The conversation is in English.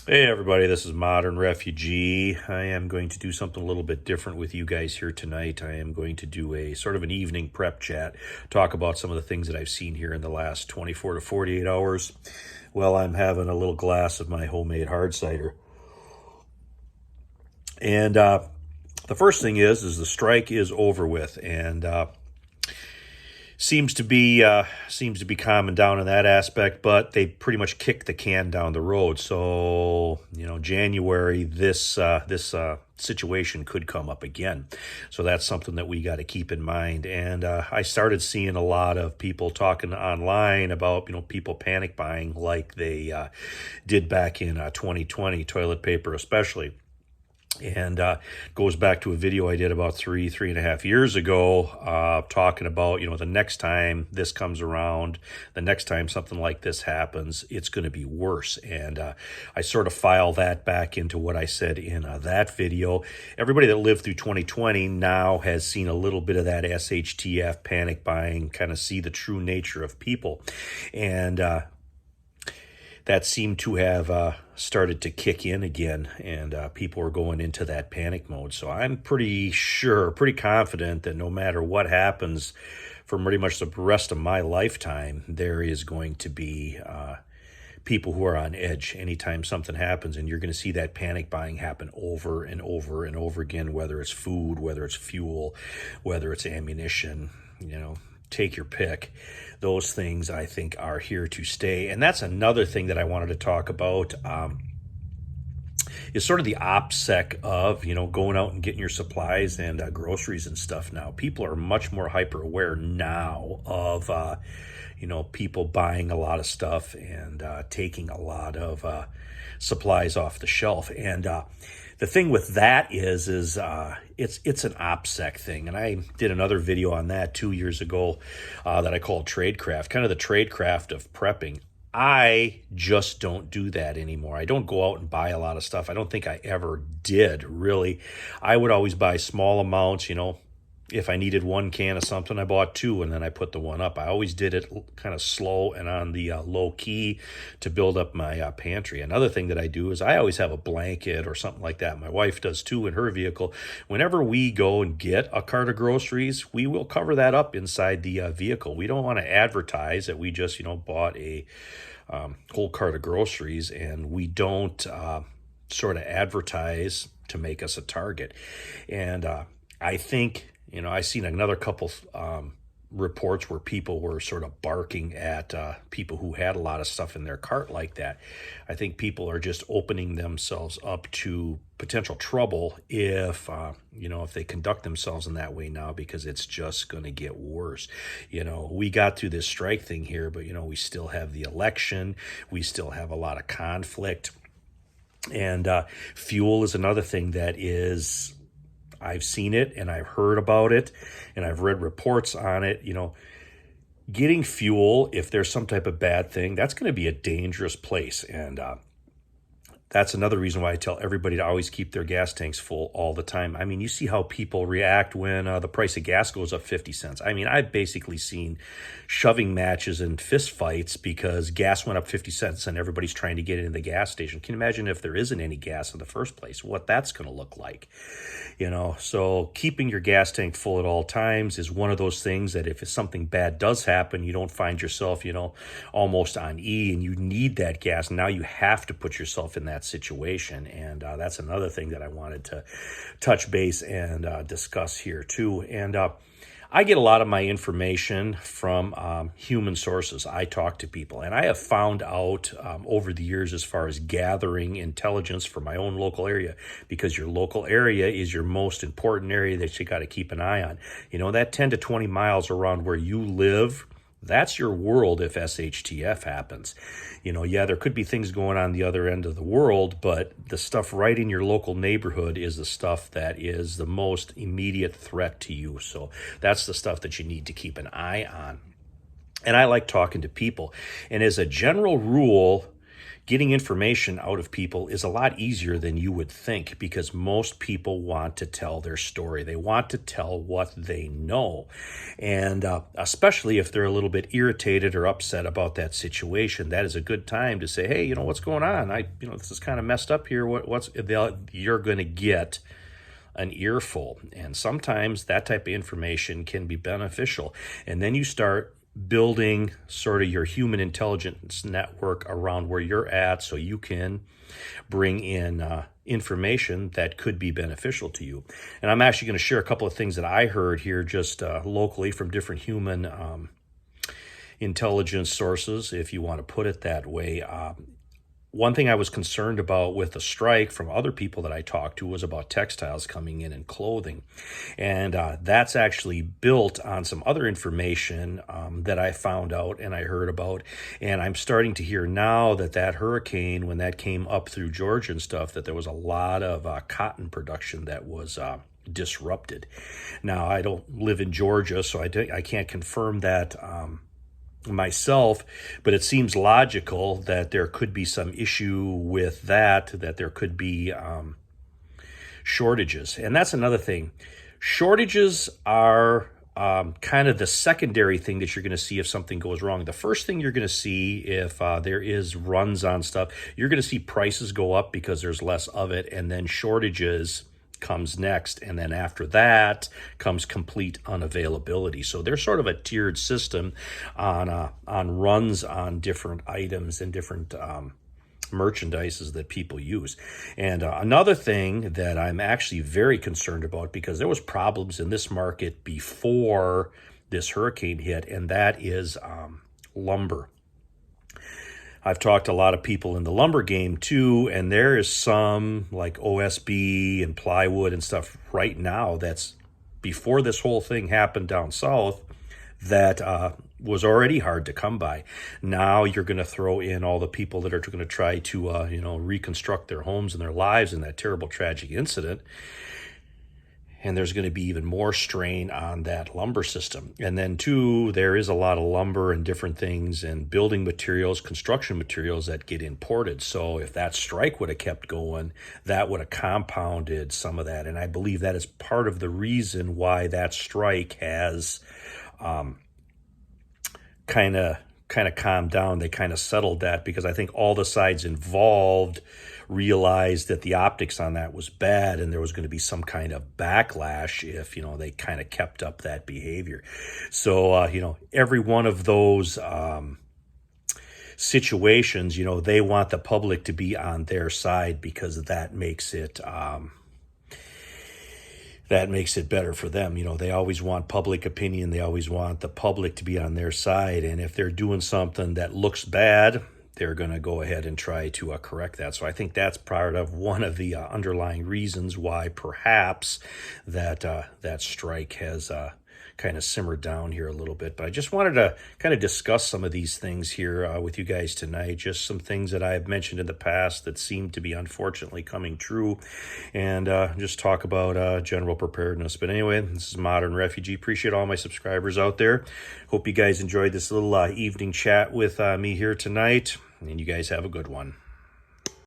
Hey everybody, this is Modern Refugee. I am going to do something a little bit different with you guys here tonight. I am going to do a sort of an evening prep chat, talk about some of the things that I've seen here in the last 24 to 48 hours while I'm having a little glass of my homemade hard cider. And the first thing is the strike is over with, and seems to be calming down in that aspect, but they pretty much kicked the can down the road. So January, this situation could come up again. So that's something that we got to keep in mind. And I started seeing a lot of people talking online about people panic buying like they did back in 2020, toilet paper especially. And goes back to a video I did about three and a half years ago, talking about, the next time this comes around, the next time something like this happens, it's going to be worse. And I sort of file that back into what I said in that video. Everybody that lived through 2020 now has seen a little bit of that SHTF panic buying, kind of see the true nature of people. And that seemed to have started to kick in again, and people are going into that panic mode. So I'm pretty confident that no matter what happens for pretty much the rest of my lifetime, there is going to be people who are on edge anytime something happens, and you're going to see that panic buying happen over and over and over again, whether it's food, whether it's fuel, whether it's ammunition, take your pick. Those things I think are here to stay. And that's another thing that I wanted to talk about, is sort of the OPSEC of, going out and getting your supplies and groceries and stuff now. People are much more hyper aware now of, people buying a lot of stuff and taking a lot of supplies off the shelf. And the thing with that is it's an OPSEC thing, and I did another video on that 2 years ago that I called Tradecraft, kind of the Tradecraft of prepping. I just don't do that anymore. I don't go out and buy a lot of stuff. I don't think I ever did, really. I would always buy small amounts, If I needed one can of something, I bought two, and then I put the one up. I always did it kind of slow and on the low key to build up my pantry. Another thing that I do is I always have a blanket or something like that. My wife does too in her vehicle. Whenever we go and get a cart of groceries, we will cover that up inside the vehicle. We don't want to advertise that we just, bought a whole cart of groceries, and we don't sort of advertise to make us a target. And I think... I seen another couple reports where people were sort of barking at people who had a lot of stuff in their cart like that. I think people are just opening themselves up to potential trouble if they conduct themselves in that way now, because it's just going to get worse. We got through this strike thing here, but, we still have the election. We still have a lot of conflict. And fuel is another thing that is... I've seen it and I've heard about it and I've read reports on it. Getting fuel, if there's some type of bad thing, that's going to be a dangerous place. And that's another reason why I tell everybody to always keep their gas tanks full all the time. I mean, you see how people react when the price of gas goes up 50 cents. I mean, I've basically seen shoving matches and fist fights because gas went up 50 cents and everybody's trying to get into the gas station. Can you imagine if there isn't any gas in the first place, what that's going to look like? So keeping your gas tank full at all times is one of those things that if something bad does happen, you don't find yourself, almost on E and you need that gas. Now you have to put yourself in that situation. And that's another thing that I wanted to touch base and discuss here too. And I get a lot of my information from human sources. I talk to people, and I have found out over the years as far as gathering intelligence for my own local area, because your local area is your most important area that you got to keep an eye on. That 10 to 20 miles around where you live, that's your world if SHTF happens. There could be things going on the other end of the world, but the stuff right in your local neighborhood is the stuff that is the most immediate threat to you. So that's the stuff that you need to keep an eye on. And I like talking to people. And as a general rule, getting information out of people is a lot easier than you would think, because most people want to tell their story. They want to tell what they know. And especially if they're a little bit irritated or upset about that situation, that is a good time to say, hey, what's going on? This is kind of messed up here. You're going to get an earful. And sometimes that type of information can be beneficial. And then you start building sort of your human intelligence network around where you're at, so you can bring in information that could be beneficial to you. And I'm actually going to share a couple of things that I heard here just locally from different human intelligence sources, if you want to put it that way. One thing I was concerned about with the strike from other people that I talked to was about textiles coming in and clothing. And that's actually built on some other information that I found out and I heard about. And I'm starting to hear now that hurricane, when that came up through Georgia and stuff, that there was a lot of cotton production that was disrupted. Now, I don't live in Georgia, so I can't confirm that myself, but it seems logical that there could be some issue with that there could be shortages. And that's another thing. Shortages are kind of the secondary thing that you're going to see if something goes wrong. The first thing you're going to see if there is runs on stuff, you're going to see prices go up because there's less of it, and then shortages comes next, and then after that comes complete unavailability. So there's sort of a tiered system on runs on different items and different merchandises that people use. And another thing that I'm actually very concerned about, because there was problems in this market before this hurricane hit, and that is lumber. I've talked to a lot of people in the lumber game too, and there is some like OSB and plywood and stuff right now that's before this whole thing happened down south that was already hard to come by. Now you're going to throw in all the people that are going to try to reconstruct their homes and their lives in that terrible tragic incident. And there's going to be even more strain on that lumber system. And then too, there is a lot of lumber and different things and building materials, construction materials that get imported. So if that strike would have kept going, that would have compounded some of that. And I believe that is part of the reason why that strike has kind of calmed down. They kind of settled that, because I think all the sides involved realized that the optics on that was bad, and there was going to be some kind of backlash if they kind of kept up that behavior. So every one of those situations, they want the public to be on their side, because that makes it better for them. They always want public opinion. They always want the public to be on their side. And if they're doing something that looks bad, they're going to go ahead and try to correct that. So I think that's part of one of the underlying reasons why perhaps that strike has kind of simmered down here a little bit. But I just wanted to kind of discuss some of these things here with you guys tonight. Just some things that I have mentioned in the past that seem to be unfortunately coming true, and just talk about general preparedness. But anyway, this is Modern Refugee. Appreciate all my subscribers out there. Hope you guys enjoyed this little evening chat with me here tonight, and you guys have a good one.